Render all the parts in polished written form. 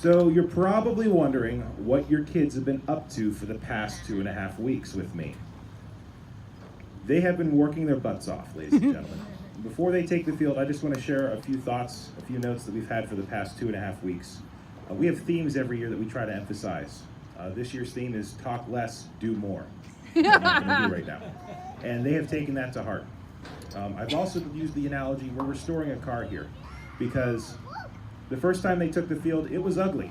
So you're probably wondering what your kids have been up to for the past 2.5 weeks with me. They have been working their butts off, ladies and gentlemen. Before they take the field, I just want to share a few thoughts, a few notes that we've had for the past 2.5 weeks. We have themes every year that we try to emphasize. This year's theme is talk less, do more. What I'm not going to do right now. And they have taken that to heart. I've also used the analogy, we're restoring a car here, because the first time they took the field, it was ugly.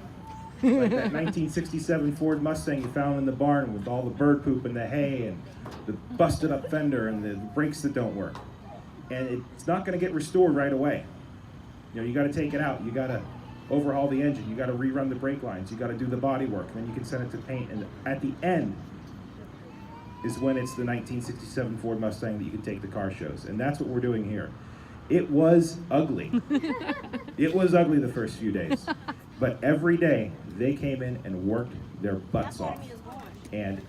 Like that 1967 Ford Mustang you found in the barn with all the bird poop and the hay and the busted up fender and the brakes that don't work. And it's not going to get restored right away. You know, you got to take it out. You got to overhaul the engine. You got to rerun the brake lines. You got to do the body work. And then you can send it to paint. And at the end is when it's the 1967 Ford Mustang that you can take to car shows. And that's what we're doing here. It was ugly. It was ugly the first few days. But every day they came in and worked their butts off. And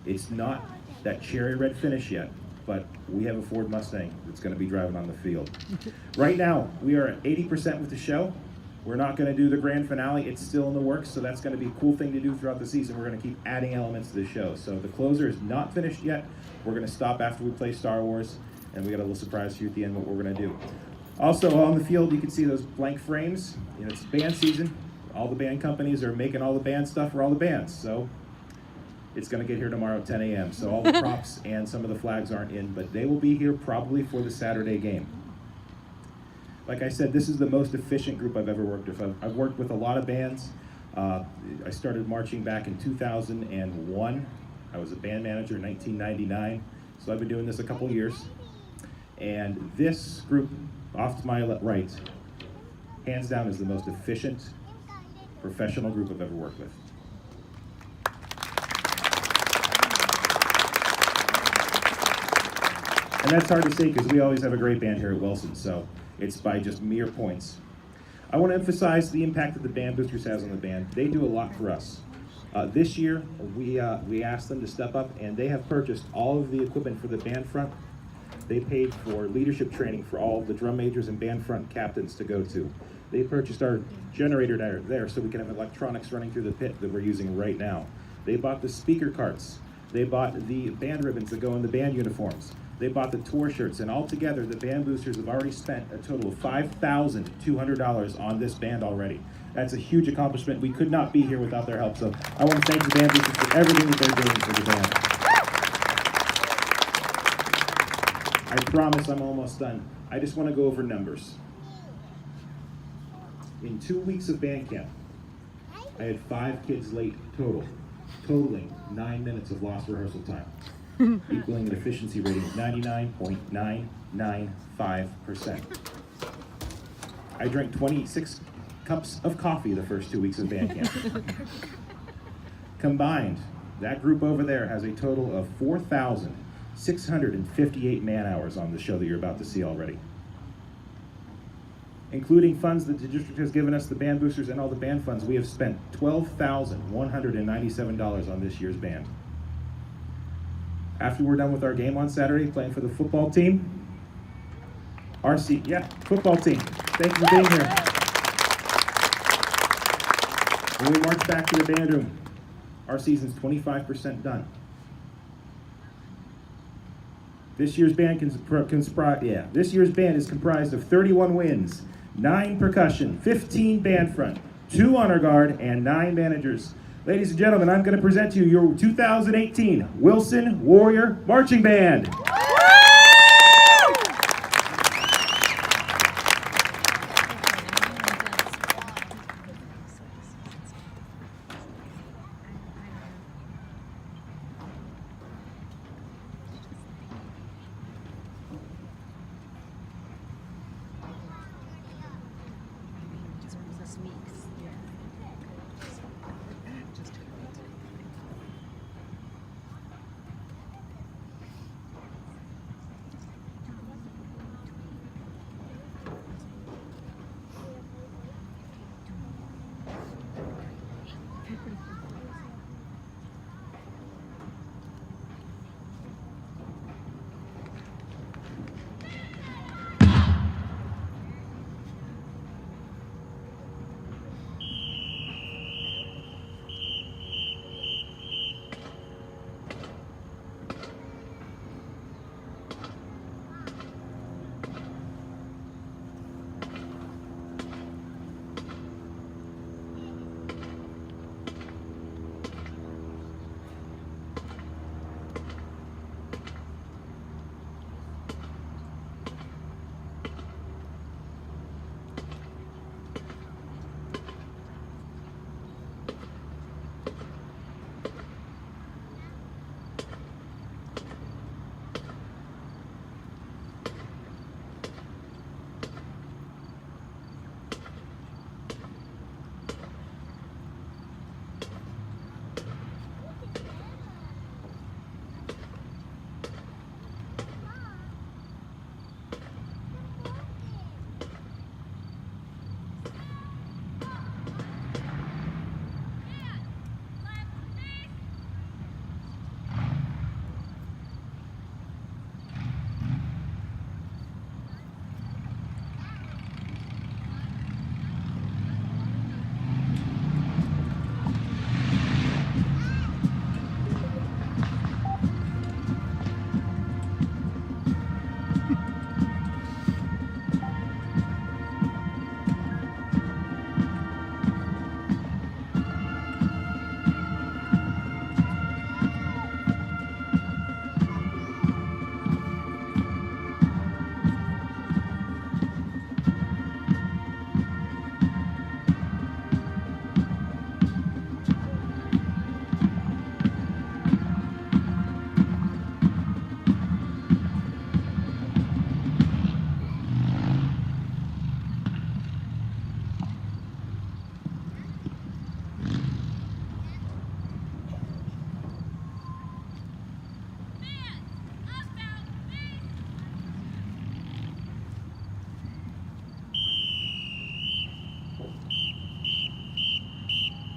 it's not that cherry red finish yet, but we have a Ford Mustang that's going to be driving on the field. Right now, we are at 80% with the show. We're not going to do the grand finale. It's still in the works, so that's going to be a cool thing to do throughout the season. We're going to keep adding elements to the show. So the closer is not finished yet. We're going to stop after we play Star Wars, and we got a little surprise for you at the end what we're going to do. Also, on the field, you can see those blank frames. You know, it's band season. All the band companies are making all the band stuff for all the bands. So it's going to get here tomorrow at 10 a.m. So all the props and some of the flags aren't in, but they will be here probably for the Saturday game. Like I said, this is the most efficient group I've ever worked with. I've worked with a lot of bands. I started marching back in 2001. I was a band manager in 1999. So I've been doing this a couple years. And this group, off to my right, hands down is the most efficient, professional group I've ever worked with. And that's hard to say because we always have a great band here at Wilson, so it's by just mere points. I want to emphasize the impact that the Band Boosters has on the band. They do a lot for us. This year, we asked them to step up, and they have purchased all of the equipment for the band front. They paid for leadership training for all of the drum majors and band front captains to go to. They purchased our generator there so we can have electronics running through the pit that we're using right now. They bought the speaker carts. They bought the band ribbons that go in the band uniforms. They bought the tour shirts, and altogether, the Band Boosters have already spent a total of $5,200 on this band already. That's a huge accomplishment. We could not be here without their help, so I want to thank the Band Boosters for everything that they're doing for the band. I promise I'm almost done. I just want to go over numbers. In 2 weeks of band camp, I had 5 kids late totaling 9 minutes of lost rehearsal time, equaling an efficiency rating of 99.995%. I drank 26 cups of coffee the first 2 weeks of band camp. Combined, that group over there has a total of 4,658 man-hours on the show that you're about to see already. Including funds that the district has given us, the Band Boosters and all the band funds, we have spent $12,197 on this year's band. After we're done with our game on Saturday, playing for the football team, football team, thank you for being here. When we march back to the band room, our season's 25% done. This year's band is comprised of 31 wins, 9 percussion, 15 band front, 2 honor guard, and 9 managers. Ladies and gentlemen, I'm going to present to you your 2018 Wilson Warrior Marching Band.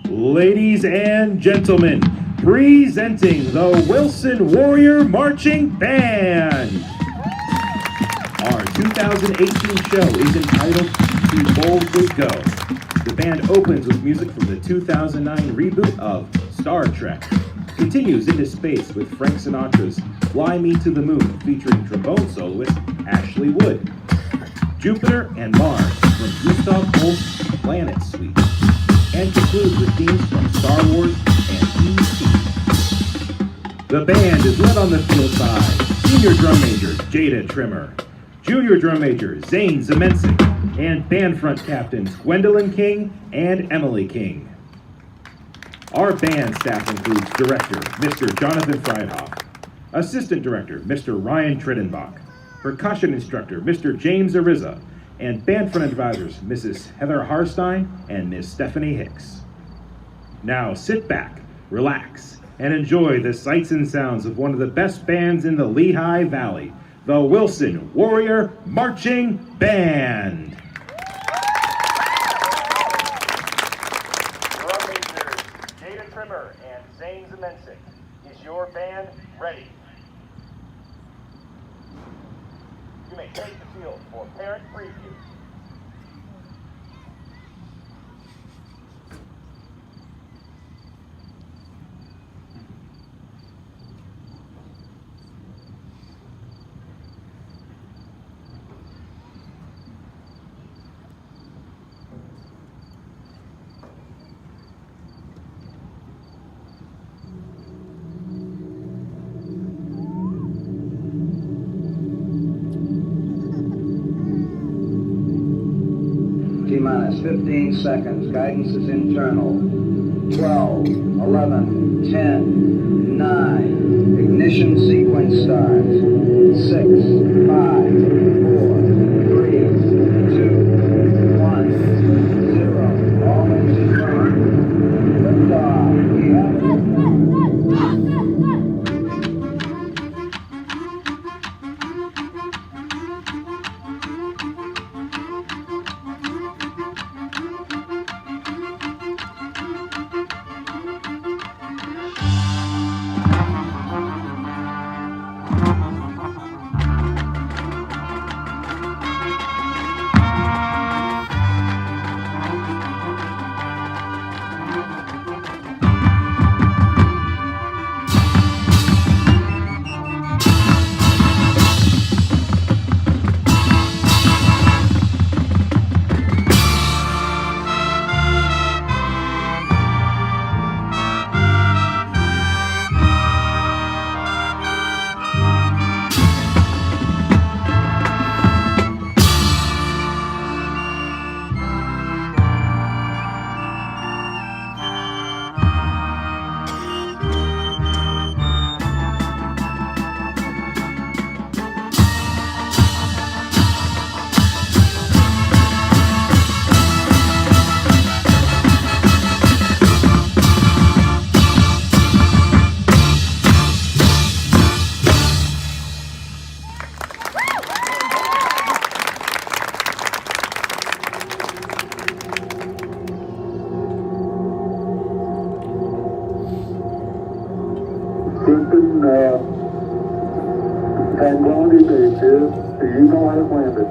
Ladies and gentlemen, presenting the Wilson Warrior Marching Band. Our 2018 show is entitled To Boldly Go. The band opens with music from the 2009 reboot of Star Trek, continues into space with Frank Sinatra's Fly Me to the Moon featuring trombone soloist Ashley Wood, Jupiter and Mars from Gustav Holst's Planet Suite, and concludes with themes from Star Wars and E.T. The band is led on the field by Senior Drum Major Jada Trimmer, Junior Drum Major Zane Zemencic, and band front captains Gwendolyn King and Emily King. Our band staff includes Director Mr. Jonathan Freidhoff, Assistant Director Mr. Ryan Trittenbach, Percussion Instructor Mr. James Ariza, and band front advisors Mrs. Heather Harstein and Ms. Stephanie Hicks. Now sit back, relax, and enjoy the sights and sounds of one of the best bands in the Lehigh Valley, the Wilson Warrior Marching Band. Drum majors Jada Trimmer and Zane Zemencic. Is your band ready? You may take the field for parent preview. T-minus 15 seconds. Guidance is internal. 12, 11, 10, 9. Ignition sequence starts. 6, 5, 4, 3, 2, 1, 0. All engines running. Liftoff. We have a liftoff. Houston, Tranquility Base here. The Eagle has landed.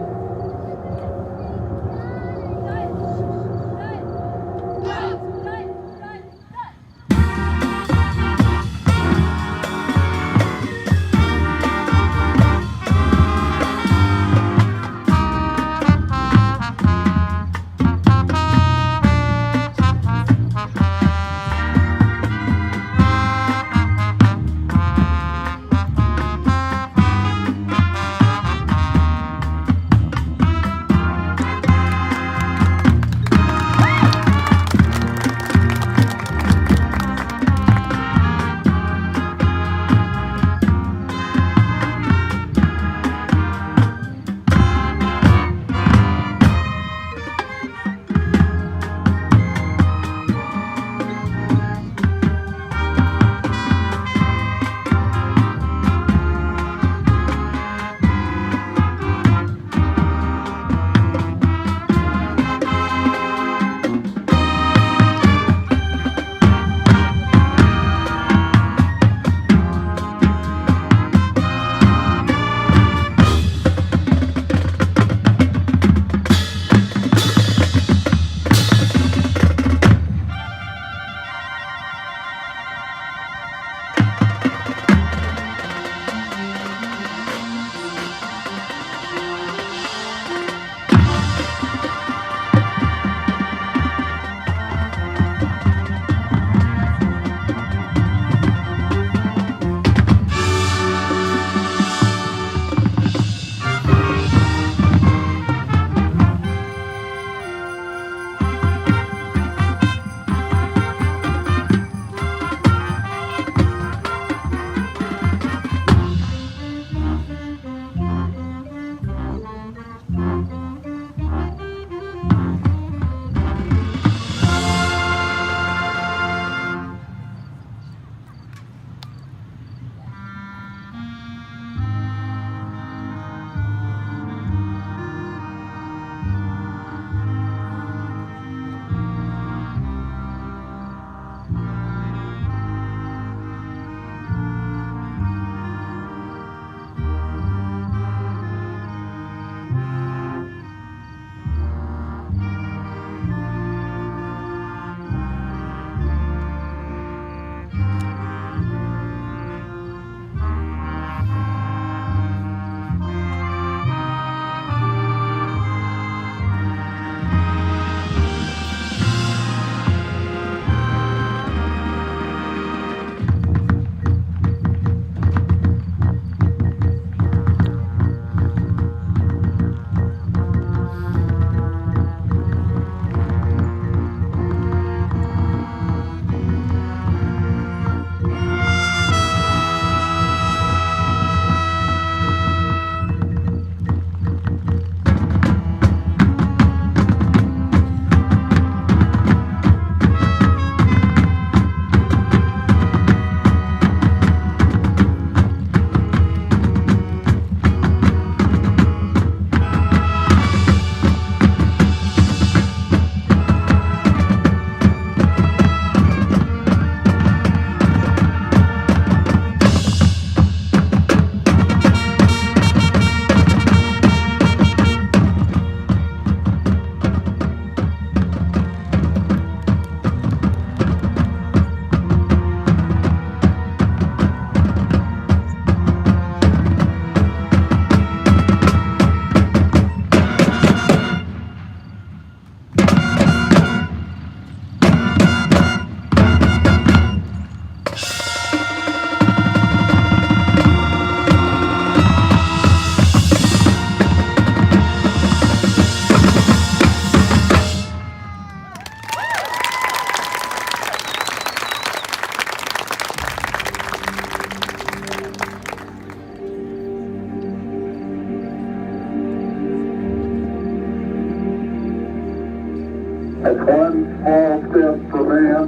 One small step for man,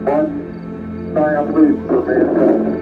one giant leap for mankind.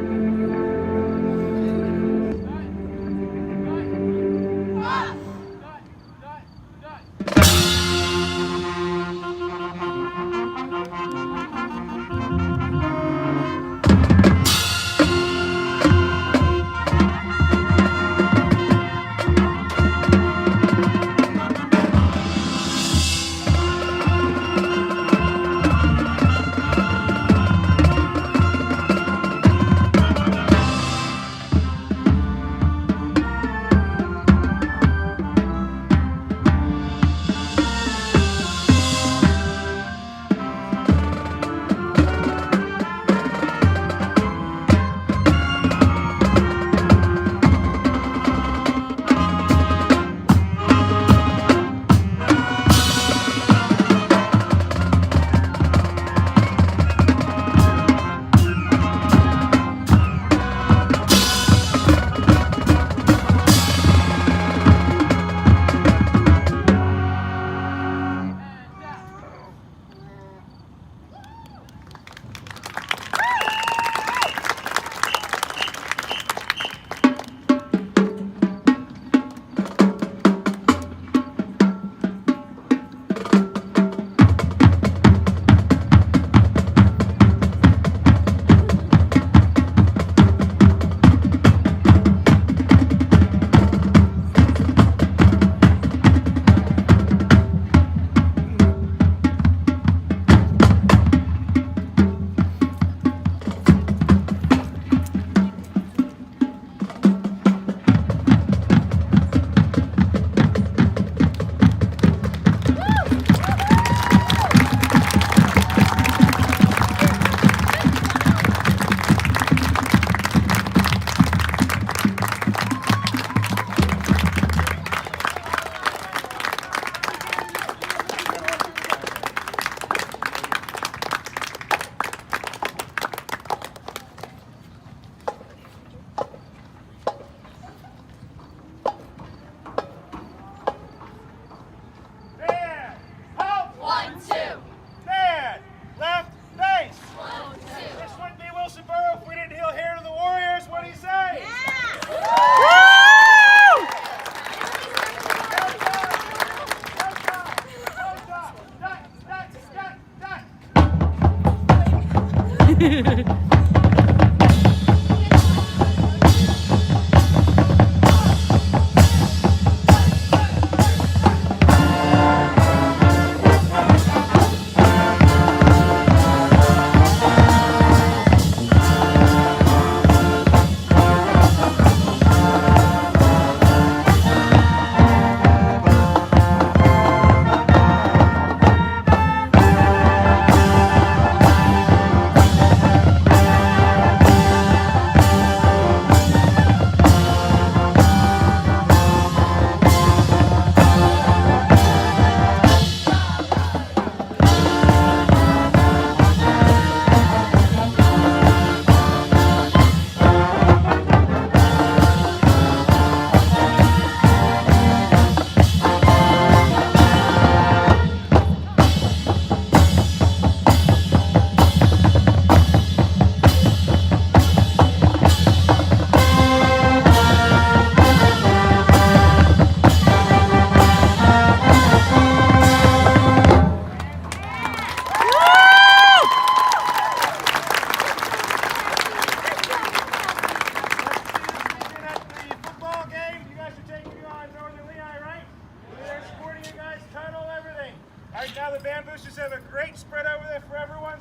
Now the band boosters have a great spread over there for everyone.